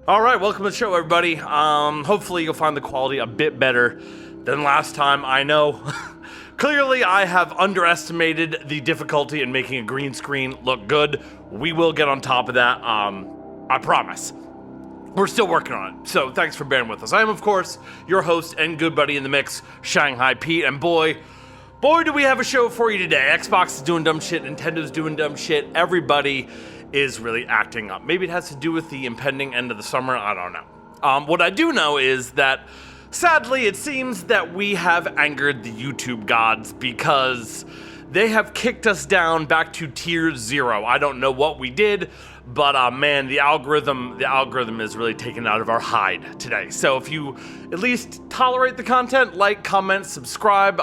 All right, welcome to the show, everybody. Hopefully you'll find the quality a bit better than last time. I know, clearly I have underestimated the difficulty in making a green screen look good. We will get on top of that, I promise. We're still working on it, so thanks for bearing with us. I am, of course, your host and good buddy in the mix, Shanghai Pete, and boy, do we have a show for you today. Xbox is doing dumb shit, Nintendo's doing dumb shit, everybody is really acting up. Maybe it has to do with the impending end of the summer, I don't know. What I do know is that, sadly, it seems that we have angered the YouTube gods because they have kicked us down back to tier 0. I don't know what we did, but man, the algorithm is really taken out of our hide today. So if you at least tolerate the content, like, comment, subscribe,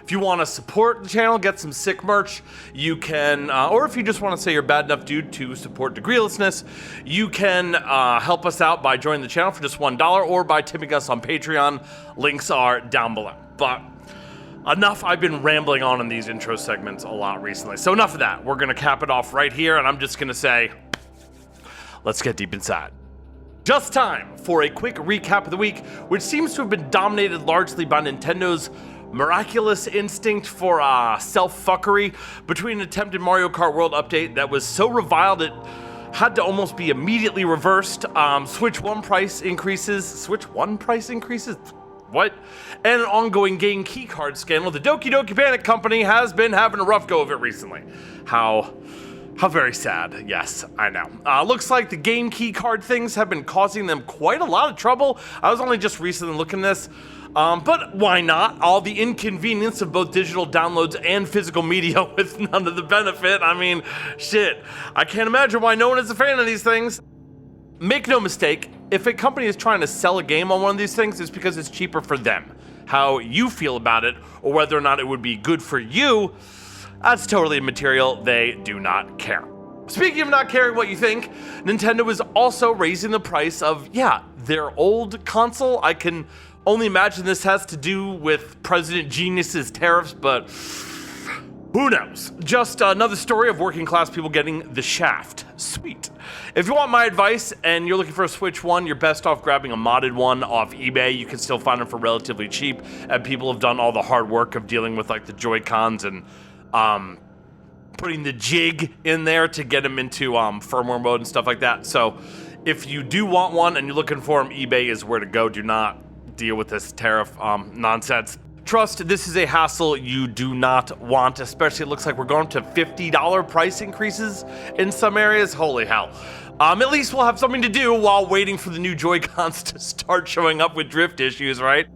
if you want to support the channel, get some sick merch, you can, or if you just want to say you're bad enough dude to support DEGREELESSNESS, you can help us out by joining the channel for just $1 or by tipping us on Patreon. Links are down below. But enough, I've been rambling on in these intro segments a lot recently. So enough of that. We're going to cap it off right here, and I'm just going to say, let's get deep inside. Just time for a quick recap of the week, which seems to have been dominated largely by Nintendo's miraculous instinct for self-fuckery between an attempted Mario Kart World update that was so reviled it had to almost be immediately reversed, Switch 1 price increases, what? And an ongoing game keycard scandal. The Doki Doki Panic Company has been having a rough go of it recently. How very sad. Yes, I know. Looks like the game keycard things have been causing them quite a lot of trouble. I was only just recently looking at this. But why not? All the inconvenience of both digital downloads and physical media with none of the benefit. I mean, shit. I can't imagine why no one is a fan of these things. Make no mistake, if a company is trying to sell a game on one of these things, it's because it's cheaper for them. How you feel about it, or whether or not it would be good for you, that's totally immaterial. They do not care. Speaking of not caring what you think, Nintendo is also raising the price of, their old console. I can only imagine this has to do with President Genius's tariffs, but who knows? Just another story of working class people getting the shaft. Sweet. If you want my advice and you're looking for a Switch 1, you're best off grabbing a modded one off eBay. You can still find them for relatively cheap, and people have done all the hard work of dealing with like the Joy-Cons and putting the jig in there to get them into firmware mode and stuff like that. So if you do want one and you're looking for them, eBay is where to go. Do not deal with this tariff nonsense. Trust, this is a hassle you do not want, especially it looks like we're going to $50 price increases in some areas. Holy hell. At least we'll have something to do while waiting for the new Joy-Cons to start showing up with drift issues, right?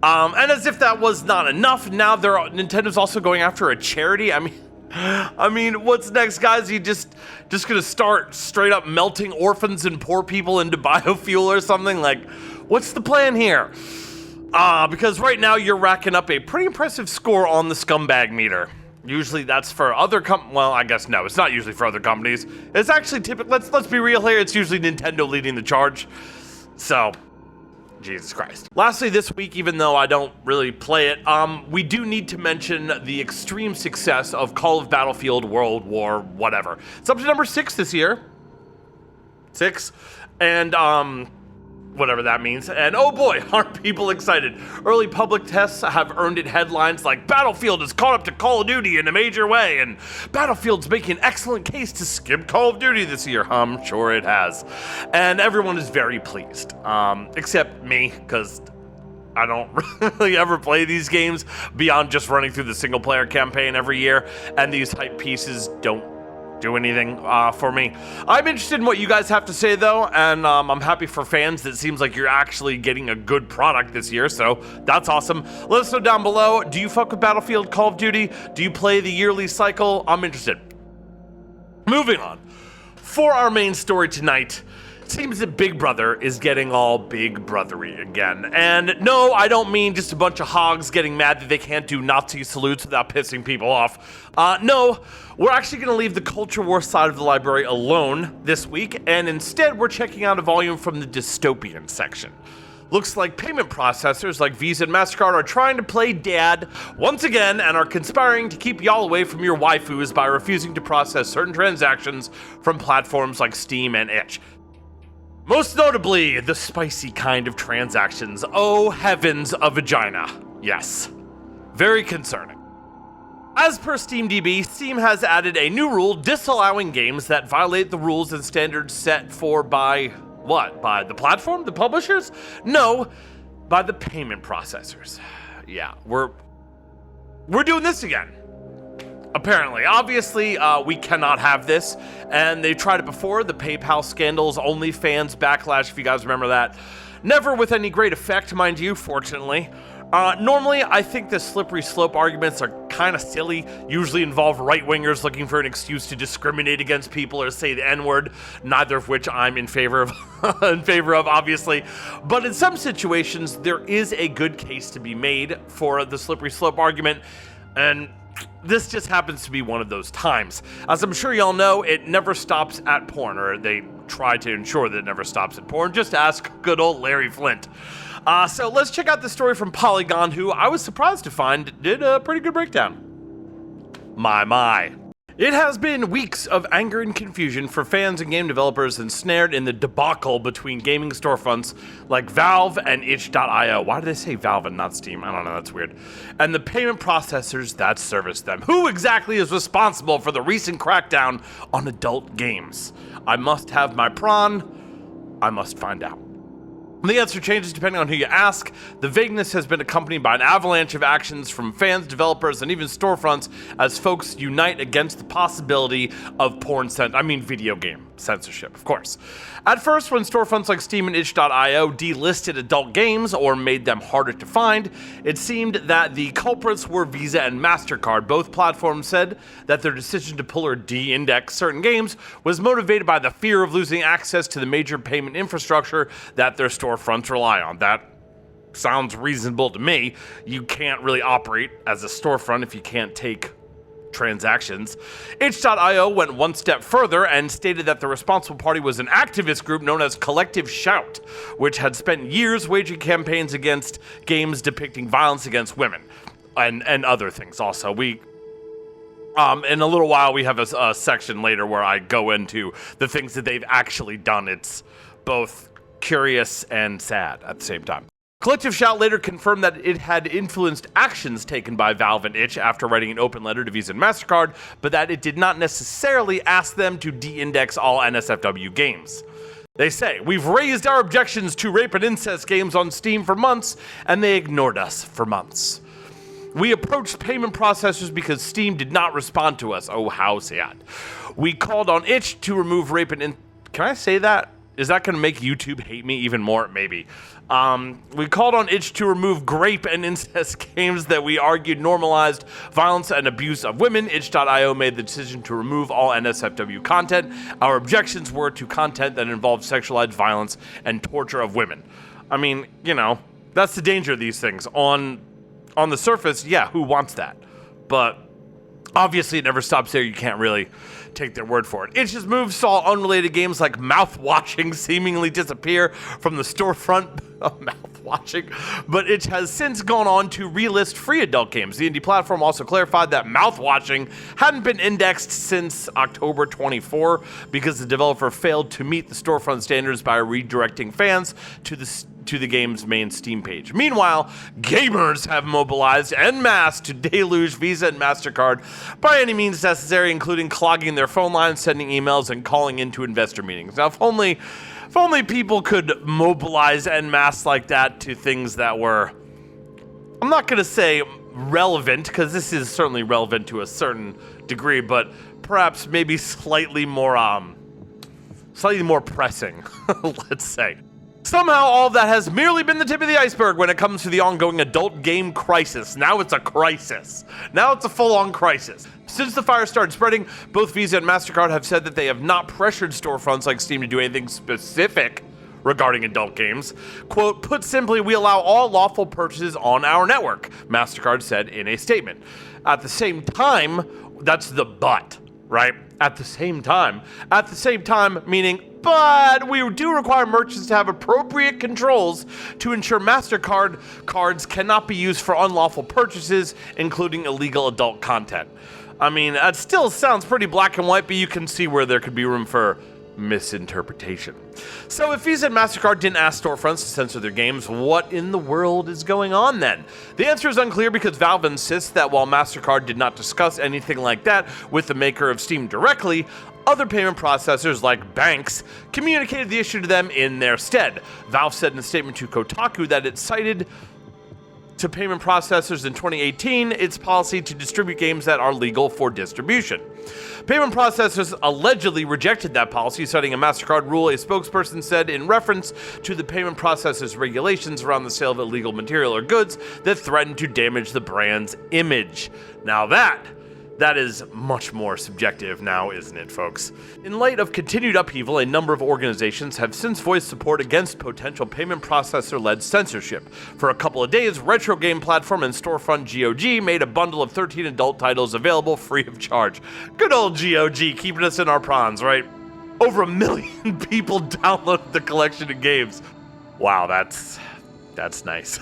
And as if that was not enough, now Nintendo's also going after a charity. I mean, what's next, guys? You just gonna start straight up melting orphans and poor people into biofuel or something? Like, what's the plan here? Because right now you're racking up a pretty impressive score on the scumbag meter. Usually that's for other well, I guess no, it's not usually for other companies. It's actually typically, let's be real here, it's usually Nintendo leading the charge. So, Jesus Christ. Lastly, this week, even though I don't really play it, we do need to mention the extreme success of Call of Battlefield World War whatever. It's up to number 6 this year. 6. And, whatever that means. And oh boy, aren't people excited. Early public tests have earned it headlines like Battlefield has caught up to Call of Duty in a major way, and Battlefield's making an excellent case to skip Call of Duty this year. I'm sure it has. And everyone is very pleased. Except me, because I don't really ever play these games beyond just running through the single player campaign every year, and these hype pieces don't do anything for me. I'm interested in what you guys have to say though, and I'm happy for fans that it seems like you're actually getting a good product this year, so that's awesome. Let us know down below, do you fuck with Battlefield, Call of Duty? Do you play the yearly cycle? I'm interested. Moving on. For our main story tonight, it seems that Big Brother is getting all big brothery again. And no, I don't mean just a bunch of hogs getting mad that they can't do Nazi salutes without pissing people off. No, we're actually going to leave the culture war side of the library alone this week, and instead we're checking out a volume from the dystopian section. Looks like payment processors like Visa and MasterCard are trying to play dad once again and are conspiring to keep y'all away from your waifus by refusing to process certain transactions from platforms like Steam and Itch. Most notably, the spicy kind of transactions. Oh, heavens, a vagina. Yes. Very concerning. As per SteamDB, Steam has added a new rule disallowing games that violate the rules and standards set for by what? By the platform? The publishers? No, by the payment processors. Yeah, we're doing this again. Apparently. Obviously, we cannot have this, and they tried it before. The PayPal scandals, OnlyFans backlash, if you guys remember that. Never with any great effect, mind you, fortunately. Normally, I think the slippery slope arguments are kind of silly, usually involve right-wingers looking for an excuse to discriminate against people or say the N-word, neither of which I'm in favor of, obviously. But in some situations, there is a good case to be made for the slippery slope argument, and this just happens to be one of those times. As I'm sure y'all know, it never stops at porn, or they try to ensure that it never stops at porn. Just ask good old Larry Flint. So let's check out the story from Polygon, who I was surprised to find did a pretty good breakdown. My. It has been weeks of anger and confusion for fans and game developers ensnared in the debacle between gaming storefronts like Valve and itch.io. Why do they say Valve and not Steam? I don't know, that's weird. And the payment processors that service them. Who exactly is responsible for the recent crackdown on adult games? I must have my prawn. I must find out. The answer changes depending on who you ask. The vagueness has been accompanied by an avalanche of actions from fans, developers, and even storefronts as folks unite against the possibility of video game censorship, of course. At first, when storefronts like Steam and itch.io delisted adult games or made them harder to find, it seemed that the culprits were Visa and MasterCard. Both platforms said that their decision to pull or de-index certain games was motivated by the fear of losing access to the major payment infrastructure that their storefronts rely on. That sounds reasonable to me. You can't really operate as a storefront if you can't take transactions. Itch.io went one step further and stated that the responsible party was an activist group known as Collective Shout, which had spent years waging campaigns against games depicting violence against women and other things also. In a little while, we have a section later where I go into the things that they've actually done. It's both curious and sad at the same time. Collective Shout later confirmed that it had influenced actions taken by Valve and Itch after writing an open letter to Visa and MasterCard, but that it did not necessarily ask them to de-index all NSFW games. They say, "We've raised our objections to rape and incest games on Steam for months, and they ignored us for months. We approached payment processors because Steam did not respond to us." Oh, how sad. "We called on Itch to remove rape and Can I say that? Is that going to make YouTube hate me even more? Maybe. We called on Itch to remove grape and incest games that we argued normalized violence and abuse of women. Itch.io made the decision to remove all NSFW content. Our objections were to content that involved sexualized violence and torture of women." I mean, that's the danger of these things. On the surface, yeah, who wants that? But obviously it never stops there. You can't really take their word for it. Itch's move saw unrelated games like mouth-washing seemingly disappear from the storefront. Mouth-washing. But Itch has since gone on to relist free adult games. The indie platform also clarified that mouth-washing hadn't been indexed since October 24 because the developer failed to meet the storefront standards by redirecting fans to the game's main Steam page. Meanwhile, gamers have mobilized en masse to deluge Visa and MasterCard by any means necessary, including clogging their phone lines, sending emails, and calling into investor meetings. Now, if only people could mobilize en masse like that to things that were, I'm not going to say relevant, because this is certainly relevant to a certain degree, but perhaps maybe slightly more pressing, let's say. Somehow, all of that has merely been the tip of the iceberg when it comes to the ongoing adult game crisis. Now it's a crisis. Now it's a full-on crisis. Since the fire started spreading, both Visa and MasterCard have said that they have not pressured storefronts like Steam to do anything specific regarding adult games. Quote, "Put simply, we allow all lawful purchases on our network," MasterCard said in a statement. At the same time, that's the but, right? At the same time, meaning, but we do require merchants to have appropriate controls to ensure MasterCard cards cannot be used for unlawful purchases, including illegal adult content. I mean, that still sounds pretty black and white, but you can see where there could be room for misinterpretation. So if Visa and MasterCard didn't ask storefronts to censor their games, what in the world is going on then? The answer is unclear because Valve insists that while MasterCard did not discuss anything like that with the maker of Steam directly, other payment processors like banks communicated the issue to them in their stead. Valve said in a statement to Kotaku that it cited to payment processors in 2018 its policy to distribute games that are legal for distribution. Payment processors allegedly rejected that policy, citing a MasterCard rule. A spokesperson said in reference to the payment processors' regulations around the sale of illegal material or goods that threaten to damage the brand's image. Now that is much more subjective now, isn't it, folks? In light of continued upheaval, a number of organizations have since voiced support against potential payment processor-led censorship. For a couple of days, retro game platform and storefront GOG made a bundle of 13 adult titles available free of charge. Good old GOG, keeping us in our prawns, right? Over 1 million people downloaded the collection of games. Wow, that's nice.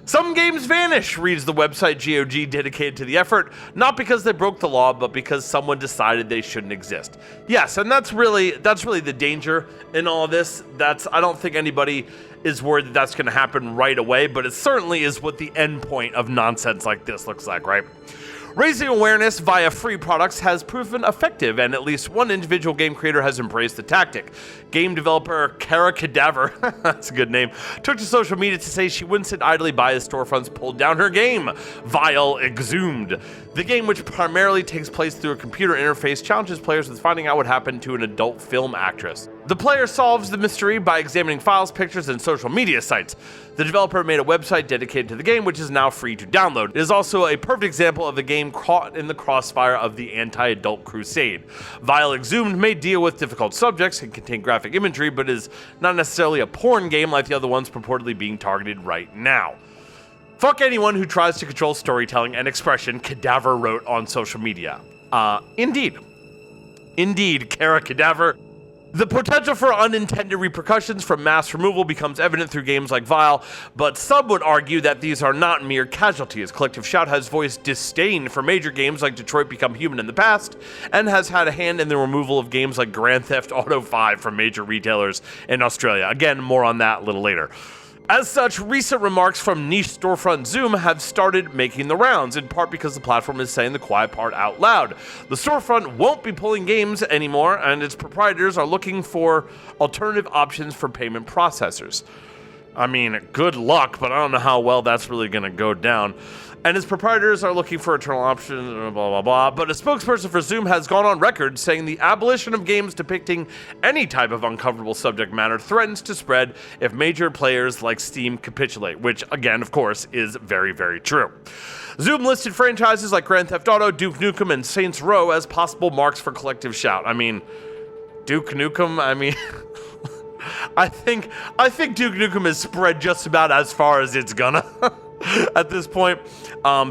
Some games vanish, reads the website GOG dedicated to the effort, not because they broke the law, but because someone decided they shouldn't exist. Yes, and that's really the danger in all of this. I don't think anybody is worried that that's going to happen right away, but it certainly is what the end point of nonsense like this looks like, right? Raising awareness via free products has proven effective, and at least one individual game creator has embraced the tactic. Game developer Kara Cadaver, that's a good name, took to social media to say she wouldn't sit idly by as storefronts pulled down her game, Vile Exhumed. The game, which primarily takes place through a computer interface, challenges players with finding out what happened to an adult film actress. The player solves the mystery by examining files, pictures, and social media sites. The developer made a website dedicated to the game, which is now free to download. It is also a perfect example of a game caught in the crossfire of the anti-adult crusade. Vile Exhumed may deal with difficult subjects and contain graphic imagery, but is not necessarily a porn game like the other ones purportedly being targeted right now. Fuck anyone who tries to control storytelling and expression, Cadaver wrote on social media. Indeed, Kara Cadaver. The potential for unintended repercussions from mass removal becomes evident through games like Vile, but some would argue that these are not mere casualties. Collective Shout has voiced disdain for major games like Detroit Become Human in the past, and has had a hand in the removal of games like Grand Theft Auto 5 from major retailers in Australia. Again, more on that a little later. As such, recent remarks from niche storefront Zoom have started making the rounds, in part because the platform is saying the quiet part out loud. The storefront won't be pulling games anymore, and its proprietors are looking for alternative options for payment processors. I mean, good luck, but I don't know how well that's really going to go down. And its proprietors are looking for eternal options, blah, blah, blah. But a spokesperson for Zoom has gone on record saying the abolition of games depicting any type of uncomfortable subject matter threatens to spread if major players like Steam capitulate, which, again, of course, is very, very true. Zoom listed franchises like Grand Theft Auto, Duke Nukem, and Saints Row as possible marks for Collective Shout. I mean, Duke Nukem, I think Duke Nukem is spread just about as far as it's gonna at this point.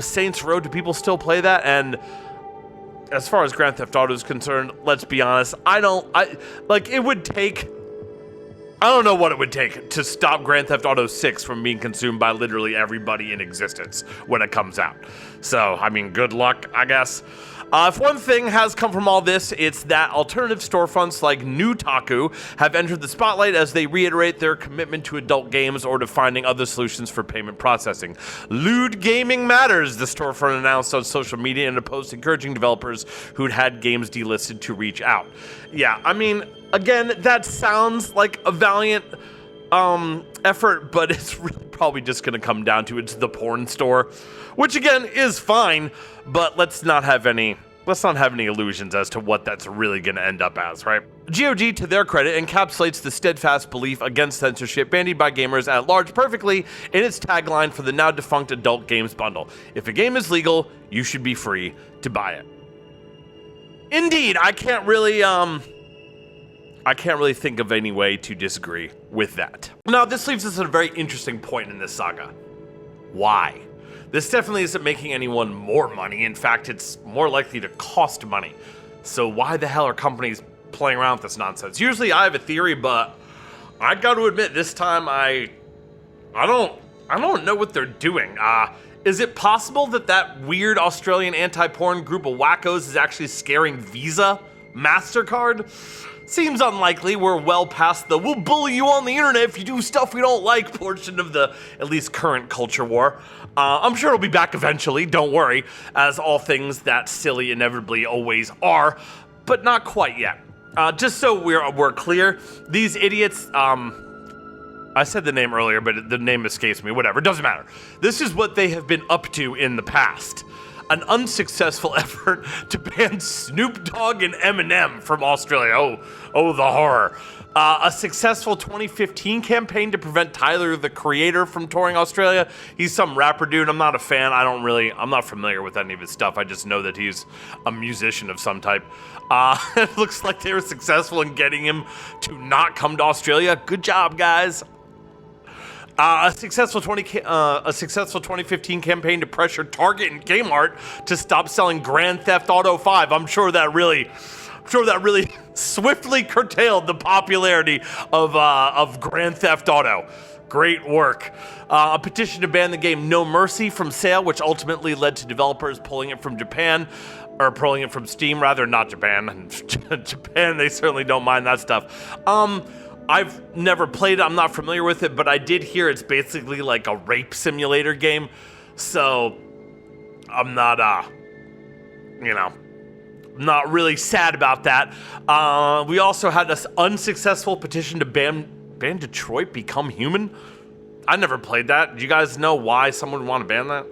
Saints Row, do people still play that? And as far as Grand Theft Auto is concerned, let's be honest, I don't know what it would take to stop Grand Theft Auto 6 from being consumed by literally everybody in existence when it comes out. So, I mean, good luck, I guess. If one thing has come from all this, it's that alternative storefronts like Newtaku have entered the spotlight as they reiterate their commitment to adult games or to finding other solutions for payment processing. Lewd Gaming Matters, the storefront announced on social media in a post encouraging developers who'd had games delisted to reach out. Yeah, I mean, again, that sounds like a valiant effort, but it's really probably just going to come down to it's the porn store, which again is fine, but let's not have any illusions as to what that's really going to end up as, right? GOG, to their credit, encapsulates the steadfast belief against censorship bandied by gamers at large perfectly in its tagline for the now defunct adult games bundle. If a game is legal, you should be free to buy it. Indeed, I can't really think of any way to disagree with that. Now, this leaves us at a very interesting point in this saga. Why? This definitely isn't making anyone more money. In fact, it's more likely to cost money. So why the hell are companies playing around with this nonsense? Usually I have a theory, but I got to admit this time I don't know what they're doing. Is it possible that weird Australian anti-porn group of wackos is actually scaring Visa MasterCard? Seems unlikely. We're well past the "we'll bully you on the internet if you do stuff we don't like" portion of the at least current culture war. I'm sure it'll be back eventually, don't worry, as all things that silly inevitably always are, but not quite yet. Just so we're clear, these idiots, I said the name earlier, but the name escapes me, whatever, doesn't matter. This is what they have been up to in the past. An unsuccessful effort to ban Snoop Dogg and Eminem from Australia. Oh, the horror. A successful 2015 campaign to prevent Tyler, the Creator, from touring Australia. He's some rapper dude. I'm not a fan. I'm not familiar with any of his stuff. I just know that he's a musician of some type. It looks like they were successful in getting him to not come to Australia. Good job, guys. A successful 2015 campaign to pressure Target and Kmart to stop selling Grand Theft Auto 5. I'm sure that really swiftly curtailed the popularity of Grand Theft Auto. Great work. A petition to ban the game No Mercy from sale, which ultimately led to developers pulling it from Steam rather, not Japan. Japan, they certainly don't mind that stuff. I've never played it, I'm not familiar with it, but I did hear it's basically like a rape simulator game, so I'm not, not really sad about that. We also had this unsuccessful petition to ban Detroit Become Human. I never played that. Do you guys know why someone would want to ban that?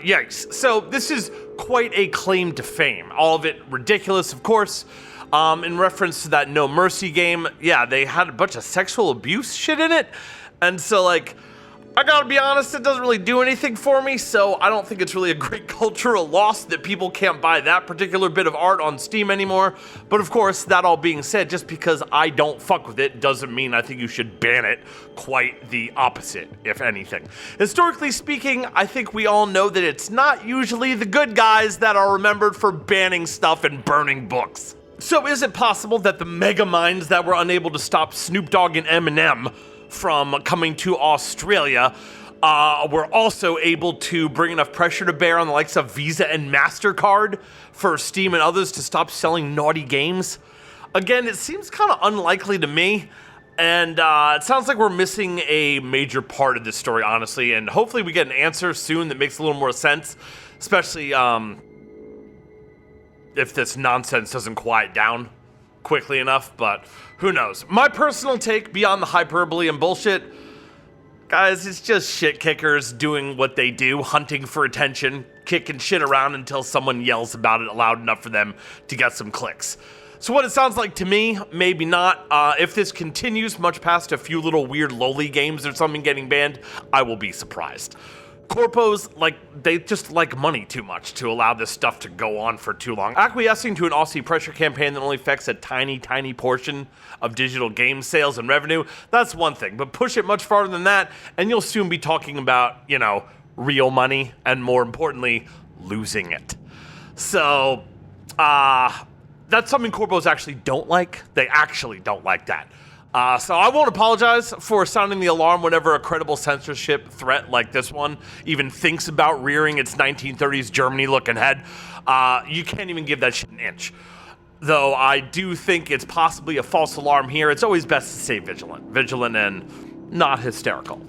Yikes. So this is quite a claim to fame. All of it ridiculous, of course. In reference to that No Mercy game, yeah, they had a bunch of sexual abuse shit in it. And so, like, I gotta be honest, it doesn't really do anything for me, so I don't think it's really a great cultural loss that people can't buy that particular bit of art on Steam anymore. But of course, that all being said, just because I don't fuck with it doesn't mean I think you should ban it. Quite the opposite, if anything. Historically speaking, I think we all know that it's not usually the good guys that are remembered for banning stuff and burning books. So is it possible that the mega minds that were unable to stop Snoop Dogg and Eminem from coming to Australia were also able to bring enough pressure to bear on the likes of Visa and MasterCard for Steam and others to stop selling naughty games? Again, it seems kind of unlikely to me, and it sounds like we're missing a major part of this story, honestly, and hopefully we get an answer soon that makes a little more sense, especially if this nonsense doesn't quiet down quickly enough, but who knows. My personal take, beyond the hyperbole and bullshit, guys, it's just shit kickers doing what they do, hunting for attention, kicking shit around until someone yells about it loud enough for them to get some clicks. So what it sounds like to me, maybe not. If this continues much past a few little weird lowly games or something getting banned, I will be surprised. Corpos, they just like money too much to allow this stuff to go on for too long. Acquiescing to an Aussie pressure campaign that only affects a tiny, tiny portion of digital game sales and revenue, that's one thing. But push it much farther than that, and you'll soon be talking about, real money, and more importantly, losing it. So, that's something corpos actually don't like. They actually don't like that. So I won't apologize for sounding the alarm whenever a credible censorship threat like this one even thinks about rearing its 1930s Germany-looking head. You can't even give that shit an inch. Though I do think it's possibly a false alarm here. It's always best to stay vigilant and not hysterical.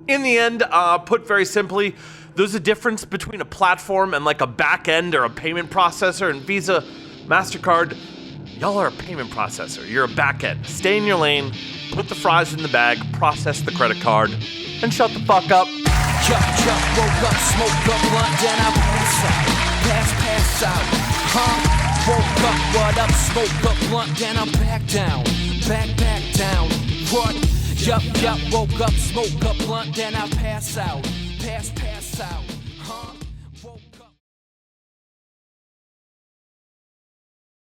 In the end, put very simply, there's a difference between a platform and like a back end or a payment processor, and Visa, MasterCard, y'all are a payment processor. You're a back end. Stay in your lane, put the fries in the bag, process the credit card, and shut the fuck up. Woke up, smoke up, blunt, then I pass out, woke up, what up, smoke up, blunt, then I back down, what? Yup, woke up, smoke up, blunt, then I pass out.